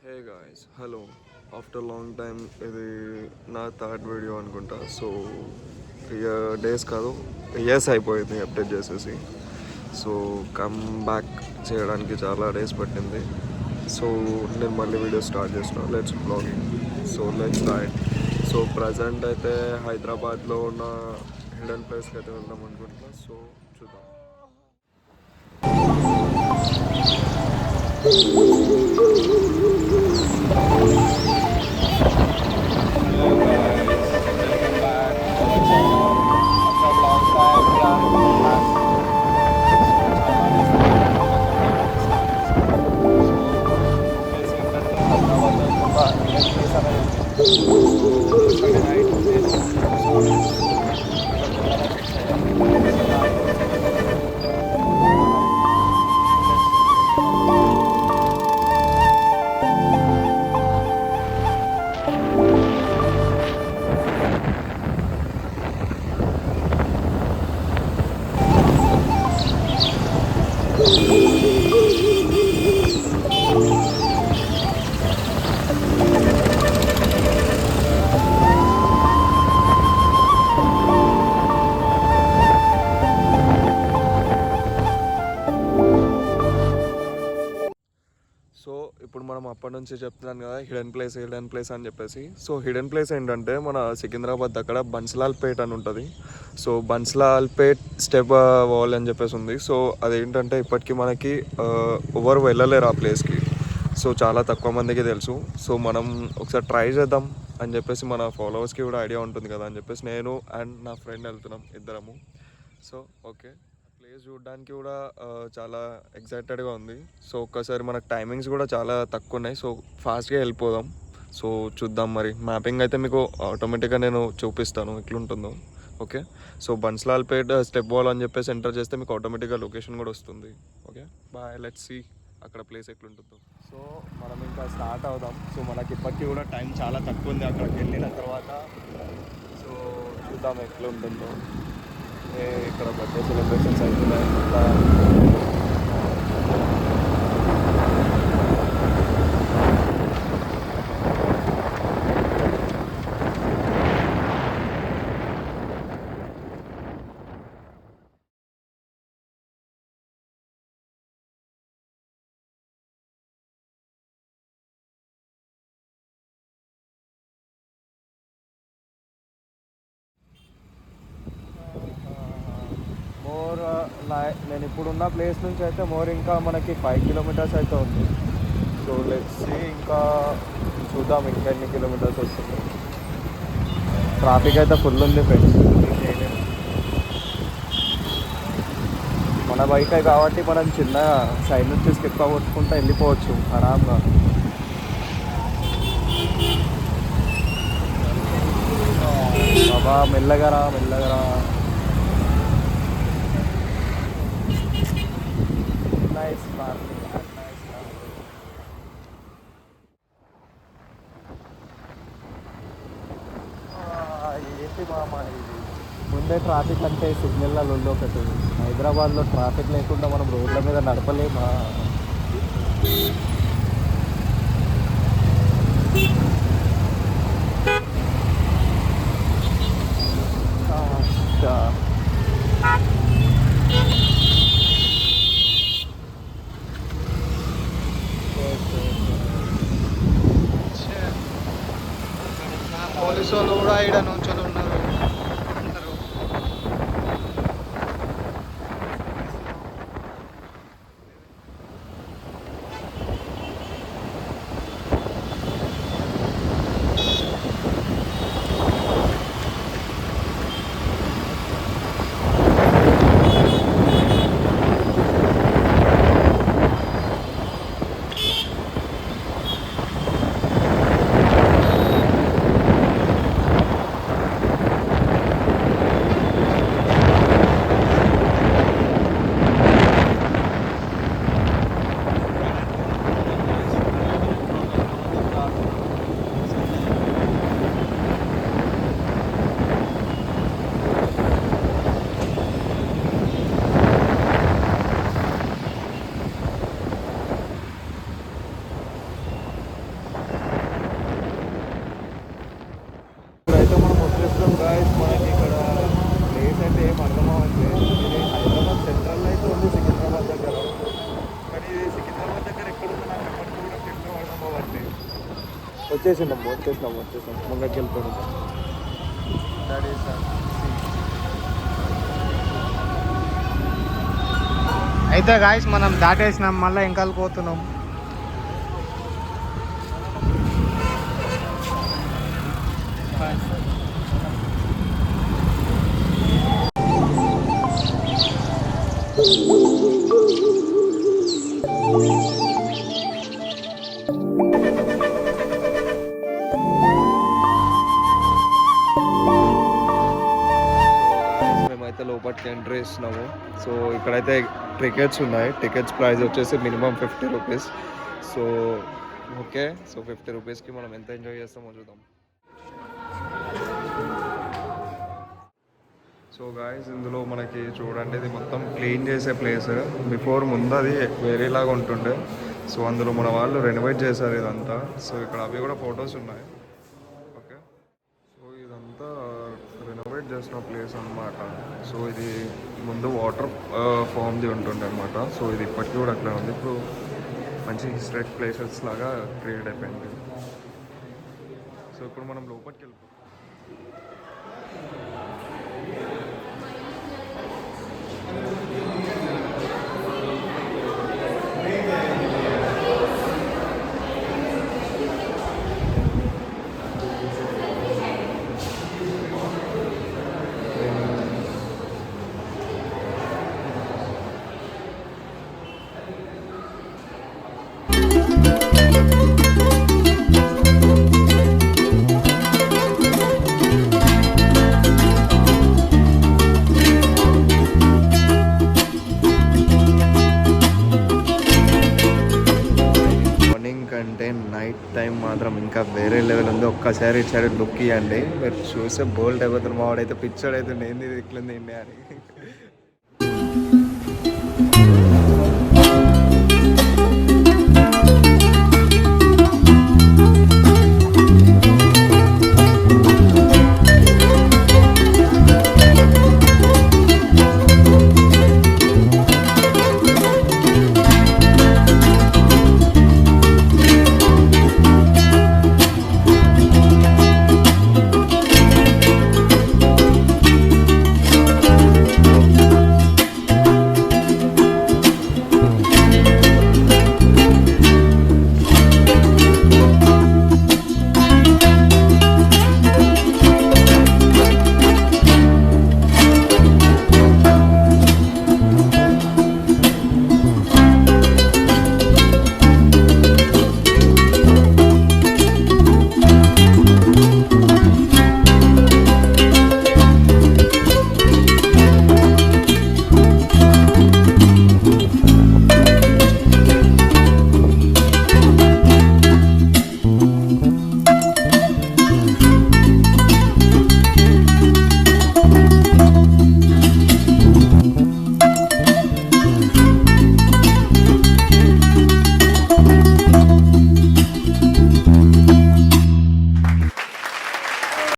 Hey guys hello after long time ఇది నా third video అనుకుంటా. సో డేస్ కాదు, ఇయర్స్ అయిపోయింది అప్డేట్ చేసేసి. సో కమ్ బ్యాక్ చేయడానికి చాలా డేస్ పట్టింది. సో నేను మళ్ళీ వీడియో స్టార్ట్ చేసిన let's blogging. So let's start. So present అయితే హైదరాబాద్లో ఉన్న హిడెన్ ప్లేస్కి అయితే వెళ్దాం అనుకుంటున్నా. సో చూద్దాం. సో ఇప్పుడు మనం అప్పటి నుంచి చెప్తున్నాను కదా హిడెన్ ప్లేస్ అని చెప్పేసి. సో హిడెన్ ప్లేస్ ఏంటంటే మన సికింద్రాబాద్ అక్కడ బన్స్లాల్పేట్ అని ఉంటుంది. సో బన్స్లాల్పేట్ స్టెప్ వాల్ అని చెప్పేసి ఉంది. సో అదేంటంటే ఇప్పటికీ మనకి ఎవరు వెళ్ళలేరు ఆ ప్లేస్కి. సో చాలా తక్కువ మందికి తెలుసు. సో మనం ఒకసారి ట్రై చేద్దాం అని చెప్పేసి మన ఫాలోవర్స్కి కూడా ఐడియా ఉంటుంది కదా అని చెప్పేసి నేను అండ్ నా ఫ్రెండ్ వెళ్తున్నాం ఇద్దరము. సో ఓకే, ప్లేస్ చూడడానికి కూడా చాలా ఎగ్జైటెడ్గా ఉంది. సో ఒక్కసారి మనకు టైమింగ్స్ కూడా చాలా తక్కువ ఉన్నాయి. సో ఫాస్ట్గా వెళ్ళిపోదాం. సో చూద్దాం. మరి మ్యాపింగ్ అయితే మీకు ఆటోమేటిక్గా నేను చూపిస్తాను ఎట్లుంటుందో. ఓకే, సో బన్స్లాల్పేట్ స్టెప్ వాల్ అని చెప్పేసి ఎంటర్ చేస్తే మీకు ఆటోమేటిక్గా లొకేషన్ కూడా వస్తుంది. ఓకే బాయ్, లెట్స్ సీ అక్కడ ప్లేస్ ఎట్లుంటుందో. సో మనం ఇంకా స్టార్ట్ అవుదాం. సో మనకి ఇప్పటికీ కూడా టైం చాలా తక్కువ ఉంది అక్కడికి వెళ్ళిన తర్వాత. సో చూద్దాం ఎట్లుంటుందో. ఇక్కడ బర్త్డే సెలబ్రేషన్స్ అవుతున్నాయి. మోర్ నేను ఇప్పుడున్న ప్లేస్ నుంచి అయితే మోర్ ఇంకా మనకి 5 కిలోమీటర్స్ అయితే ఉంది. సో లెట్స్ సీ, ఇంకా చూద్దాం ఇంకా ఎన్ని కిలోమీటర్స్ వస్తుంది. ట్రాఫిక్ అయితే ఫుల్ ఉంది ఫ్రెండ్స్. మన బైక్ కాబట్టి మనం చిన్న సైడ్ నుంచి స్కిప్ అవ్వకుండా వెళ్ళిపోవచ్చు ఆరాంగా. బాబా మెల్లగరా మెల్లగరా. Nice parking, nice parking. ఏంటి మామ ఇది, ముందే ట్రాఫిక్ అంటే సిగ్నల్లో ఒకటి. హైదరాబాద్లో ట్రాఫిక్ లేకుండా మనం రోడ్ల మీద నడపలేమా? పోలీసు వాళ్ళు కూడా ఇక్కడ నుంచొని ఉన్నారు అందరూ. వచ్చేసినాం ముంగట్కి వెళ్తాను. అయితే గాయస్ మనం దాటేసినాం, మళ్ళీ ఇంకా పోతున్నాం. మేమైతే లోపలికి ఎంట్రీ ఇస్తున్నాము. సో ఇక్కడైతే టికెట్స్ ఉన్నాయి. టికెట్స్ ప్రైస్ వచ్చేసి minimum 50 rupees. So okay, so 50 రూపీస్కి మనం ఎంత ఎంజాయ్ చేస్తామో చూద్దాం. సో గాయస్, ఇందులో మనకి చూడండి, ఇది మొత్తం క్లీన్ చేసే ప్లేస్. బిఫోర్ ముందు అది వేరేలాగా ఉంటుండే. సో అందులో మన వాళ్ళు రెనోవేట్ చేశారు ఇదంతా. సో ఇక్కడ అవి కూడా ఫొటోస్ ఉన్నాయి. ఓకే, సో ఇదంతా రెనోవేట్ చేసిన ప్లేస్ అన్నమాట. సో ఇది ముందు వాటర్ ఫామ్ది ఉంటుండే అనమాట. సో ఇది ఇప్పటికీ కూడా అట్లా ఉంది. ఇప్పుడు మంచి హిస్టారిక్ ప్లేసెస్ లాగా క్రియేట్ అయిపోయింది. సో ఇప్పుడు మనం లోపలికి వెళ్ళిపోతాం. అంటే నైట్ టైం మాత్రం ఇంకా వేరే లెవెల్ ఉంది. ఒక్కసారి ఇచ్చాడు లుక్ ఇవ్వండి, మీరు చూస్తే బోల్డ్ అయిపోతారు. మావాడైతే పిచ్చోడైతే ఏంది ఇట్లుంది ఇండియా అని.